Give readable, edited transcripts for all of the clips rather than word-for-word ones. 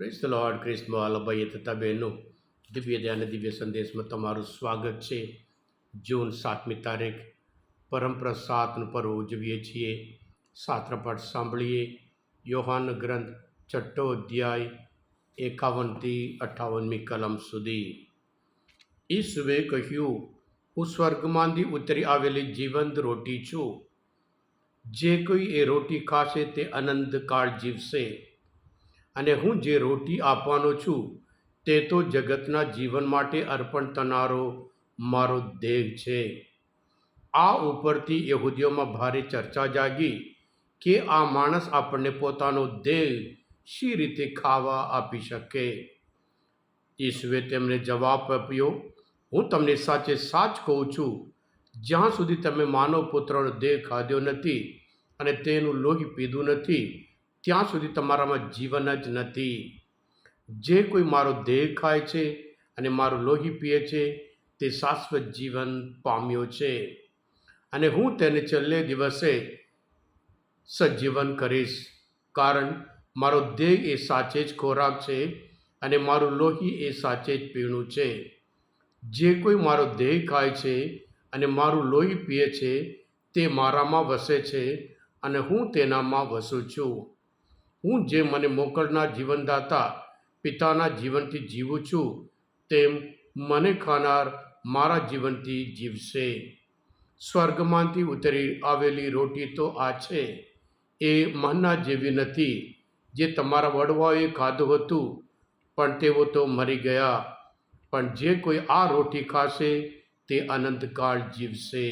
Praise the lord. ક્રિસ્મા ભાઈએ તથા બહેનો, દિવ્ય ધ્યાન દિવ્ય સંદેશમાં તમારું સ્વાગત છે. જૂન 7મી તારીખ પરમ પ્રસાદનું પર્વ ઉજવીએ છીએ. શાસ્ત્ર પાઠ સાંભળીએ. યોહાન ગ્રંથ 6 અધ્યાય 51થી 58મી કલમ સુધી. ઈસુએ કહ્યું, હું સ્વર્ગમાંથી ઉતરી આવેલી જીવંત રોટી છું. જે કોઈ એ રોટી ખાશે તે અનંતકાળ જીવશે. અને હું જે રોટી આપવાનો છું તે તો જગતના જીવન માટે અર્પણ થનારો મારો દેહ છે. આ ઉપરથી યહૂદીઓમાં ભારે ચર્ચા જાગી કે આ માણસ આપણને પોતાનો દેહ શી રીતે ખાવા આપી શકે. ઈસુએ તેમને જવાબ આપ્યો, હું તમને સાચે સાચ કહું છું, જ્યાં સુધી તમે માનવ પુત્રનો દેહ ખાધો નથી અને તેનું લોહી પીધું નથી ત્યાં સુધી તમારામાં જીવન જ નથી. જે કોઈ મારો દેહ ખાય છે અને મારું લોહી પીએ છે તે શાશ્વત જીવન પામ્યો છે, અને હું તેને છેલ્લે દિવસે સજીવન કરીશ. કારણ મારો દેહ એ સાચે જ ખોરાક છે અને મારું લોહી એ સાચે જ પીણું છે. જે કોઈ મારો દેહ ખાય છે અને મારું લોહી પીએ છે તે મારામાં વસે છે અને હું તેનામાં વસું છું. હું જે મને મોકલનાર જીવનદાતા પિતાના જીવનથી જીવું છું તેમ મને ખાનાર મારા જીવનથી જીવશે. સ્વર્ગમાંથી ઉતરી આવેલી રોટી તો આ છે. એ મન્ના જેવી નથી જે તમારા વડવાઓએ ખાધું હતું, પણ તેઓ તો મરી ગયા. પણ જે કોઈ આ રોટી ખાશે તે અનંતકાળ જીવશે.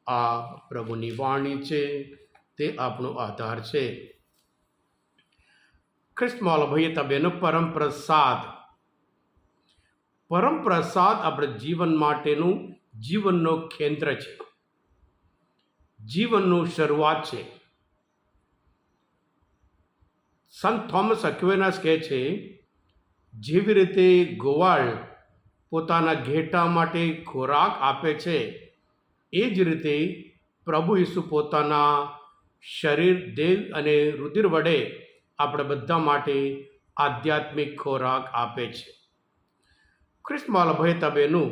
આ પ્રભુની વાણી છે, તે આપણો આધાર છે. ખ્રિસ્તમાં ભાઈએ તબેનો પરમ પ્રસાદ આપણે જીવન માટેનું જીવનનો કેન્દ્ર છે, જીવનનું શરૂઆત છે. સંત થોમસ અક્વિનાસ કહે છે, જેવી રીતે ગોવાળ પોતાના ઘેટાં માટે ખોરાક આપે છે, એ જ રીતે પ્રભુ ઈસુ પોતાના શરીર, દેહ અને રુધિર વડે આપણે બધા માટે આધ્યાત્મિક ખોરાક આપે છે. ખ્રિસ્તમાં ભાઈ તબેનું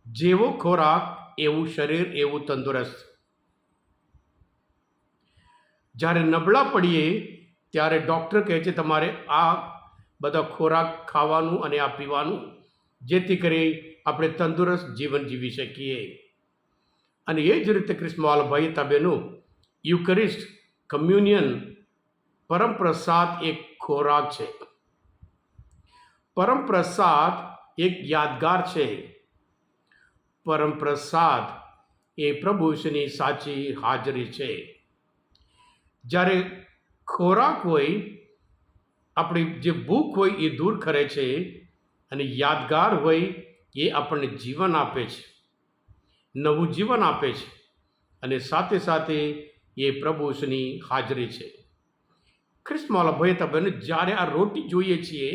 જેવો ખોરાક એવું શરીર, એવું તંદુરસ્ત. જ્યારે નબળા પડીએ ત્યારે ડૉક્ટર કહે છે તમારે આ બધા ખોરાક ખાવાનું અને આ પીવાનું, જેથી કરી આપણે તંદુરસ્ત જીવન જીવી શકીએ. અને એ જ રીતે ખ્રિસ્તમાં ભાઈ તબેનું યુકરિસ્ટ, કમ્યુનિયન, પરમ પ્રસાદ એક ખોરાક છે. પરમ પ્રસાદ એક યાદગાર છે. પરમ પ્રસાદ એ પ્રભુ ઈસુની સાચી હાજરી છે. જ્યારે ખોરાક હોય, આપણી જે ભૂખ હોય એ દૂર કરે છે, અને યાદગાર હોય એ આપણને જીવન આપે છે, નવું જીવન આપે છે, અને સાથે સાથે એ પ્રભુ ઈસુની હાજરી છે. ખ્રિસ્તમાં ભાઈ તબેન, જ્યારે આ રોટી જોઈએ છીએ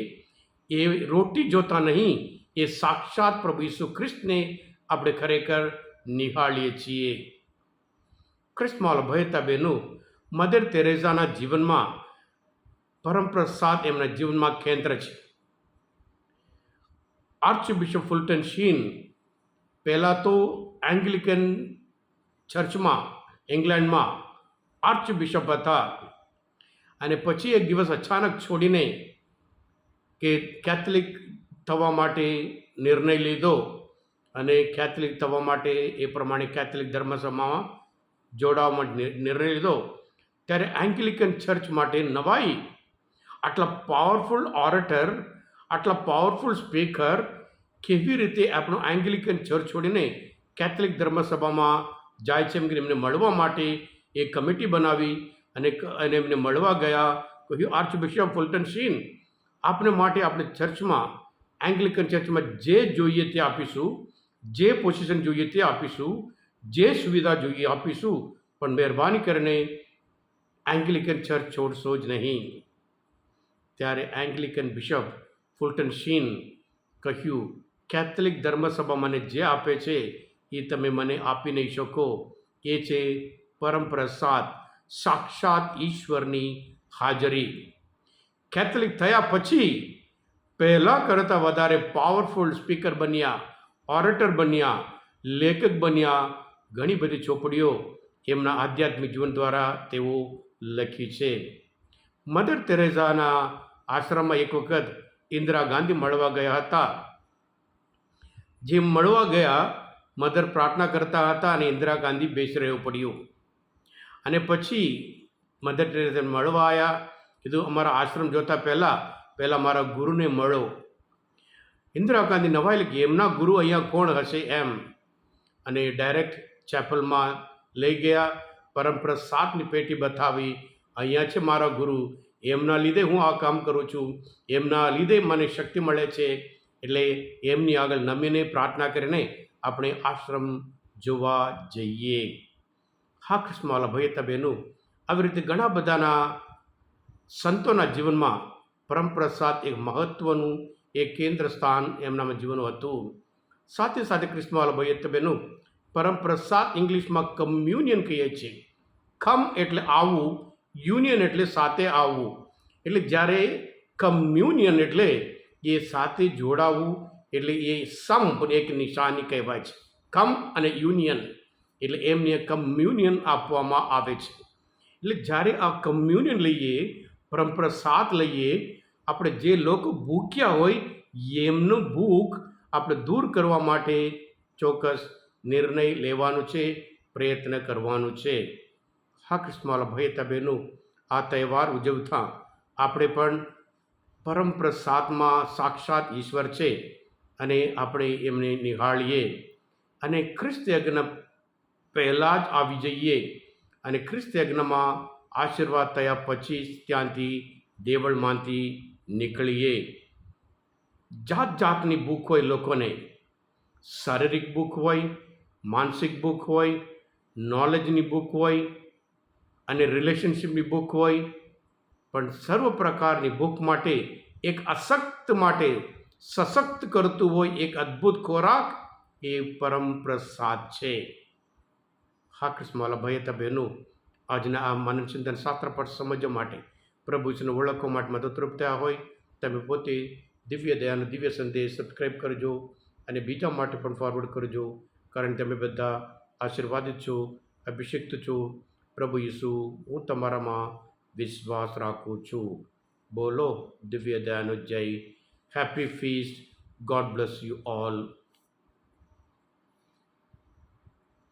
એ રોટી જોતા નહીં, એ સાક્ષાત પ્રભુ ઈસુ ખ્રિસ્તને આપણે ખરેખર નિહાળીએ છીએ. ખ્રિસ્તમાં ભાઈ તબેનું મધર તેરેસાના જીવનમાં પરમ પ્રસાદ એમના જીવનમાં કેન્દ્ર છે. આર્ચબિશપ ફુલ્ટન શીન પહેલાં તો એંગ્લિકન ચર્ચમાં ઇંગ્લેન્ડમાં આર્ચબિશપ હતા, અને પછી એક દિવસ અચાનક છોડીને કે કેથલિક થવા માટે નિર્ણય લીધો, અને કેથલિક થવા માટે એ પ્રમાણે કેથલિક ધર્મસભામાં જોડાવા માટે નિર્ણય લીધો. ત્યારે એંગ્લિકન ચર્ચ માટે નવાઈ, આટલા પાવરફુલ ઓરેટર, આટલા પાવરફુલ સ્પીકર કેવી રીતે આપણો એંગ્લિકન ચર્ચ છોડીને કેથલિક ધર્મસભામાં જાય છે. એમ કે એમને મળવા માટે એક કમિટી બનાવી અને એમને મળવા ગયા. કહ્યું, આર્ચબિશપ ફુલ્ટન શીન, આપને માટે આપણે ચર્ચમાં, એંગ્લિકન ચર્ચમાં જે જોઈએ તે આપીશું, જે પોઝિશન જોઈએ તે આપીશું, જે સુવિધા જોઈએ આપીશું, પણ મહેરબાની કરીને એંગ્લિકન ચર્ચ છોડશો જ નહીં. ત્યારે એંગ્લિકન બિશપ ફુલ્ટન શીન કહ્યું, કેથલિક ધર્મસભા મને જે આપે છે એ તમે મને આપી નહીં શકો. એ છે પરમ પ્રસાદ, સાક્ષાત ઈશ્વરની હાજરી. કેથોલિક થયા પછી પહેલાં કરતાં વધારે પાવરફુલ સ્પીકર બન્યા, ઓરેટર બન્યા, લેખક બન્યા. ઘણી બધી ચોપડીઓ એમના આધ્યાત્મિક જીવન દ્વારા તેઓ લખી છે. મધર તેરેઝાના આશ્રમમાં એક વખત ઇન્દિરા ગાંધી મળવા ગયા હતા. જે મળવા ગયા, મધર પ્રાર્થના કરતા હતા અને ઇન્દિરા ગાંધી બેસી રહેવું પડ્યું. અને પછી મધર ટેરેસા મળવા આવ્યા. કીધું અમારા આશ્રમ જોતા પહેલાં મારા ગુરુને મળો. ઇન્દિરા ગાંધી નવાઈ કે એમના ગુરુ અહીંયા કોણ હશે એમ, અને ડાયરેક્ટ ચેપલમાં લઈ ગયા. પરમપ્રસાદની પેટી બતાવી, અહીંયા છે મારા ગુરુ, એમના લીધે હું આ કામ કરું છું, એમના લીધે મને શક્તિ મળે છે. એટલે એમની આગળ નમીને પ્રાર્થના કરીને આપણે આશ્રમ જોવા જઈએ. હા કૃષ્ણવાલા ભાઈ તબેનું, આવી રીતે ઘણા બધાના સંતોના જીવનમાં પરમપ્રસાદ એક મહત્ત્વનું એક કેન્દ્ર સ્થાન એમનામાં જીવનનું હતું. સાથે સાથે કૃષ્ણવાલા ભાઈ તબેનું, પરમપ્રસાદ ઇંગ્લિશમાં કમ્યુનિયન કહીએ છીએ. ખમ એટલે આવવું, યુનિયન એટલે સાથે આવવું. એટલે જ્યારે કમ્યુનિયન એટલે એ સાથે જોડાવું, એટલે એ સમ એક નિશાની કહેવાય છે. કમ અને યુનિયન એટલે એમને કમ્યુનિયન આપવામાં આવે છે. એટલે જ્યારે આ કમ્યુનિયન લઈએ, પરમપ્રસાદ લઈએ, આપણે જે લોકો ભૂખ્યા હોય એમનું ભૂખ આપણે દૂર કરવા માટે ચોક્કસ નિર્ણય લેવાનો છે, પ્રયત્ન કરવાનો છે. હા કૃષ્ણવાલા ભાઈ તબેનું, આ તહેવાર ઉજવતા આપણે પણ પરમપ્રસાદમાં સાક્ષાત ઈશ્વર છે અને આપણે એમને નિહાળીએ અને ખ્રિસ્ત યજ્ઞ પહેલાં જ આવી જઈએ અને ખ્રિસ્ત યજ્ઞમાં આશીર્વાદ થયા પછી ત્યાંથી દેવળમાંથી નીકળીએ. જાત જાતની ભૂખ હોય લોકોને, શારીરિક ભૂખ હોય, માનસિક ભૂખ હોય, નોલેજની ભૂખ હોય અને રિલેશનશિપની ભૂખ હોય. પણ સર્વ પ્રકારની ભૂખ માટે, એક અશક્ત માટે સશક્ત કરતું હોય એક અદ્ભુત ખોરાક એ પરમ પ્રસાદ છે. હા કૃષ્ણવાલા ભાઈ હતા બહેનો, આજના આ માનવ ચિંતન શાસ્ત્ર પર સમજવા માટે, પ્રભુને ઓળખવા માટે મદદરૂપ થયા હોય, તમે પોતે દિવ્ય દયાનો દિવ્ય સંદેશ સબસ્ક્રાઈબ કરજો અને બીજા માટે પણ ફોરવર્ડ કરજો. કારણ તમે બધા આશીર્વાદિત છો, અભિષિક્ત છો. પ્રભુ ઈસુ, હું તમારામાં વિશ્વાસ રાખું છું. બોલો દિવ્ય દયાનો જય. Happy feast. God bless you all.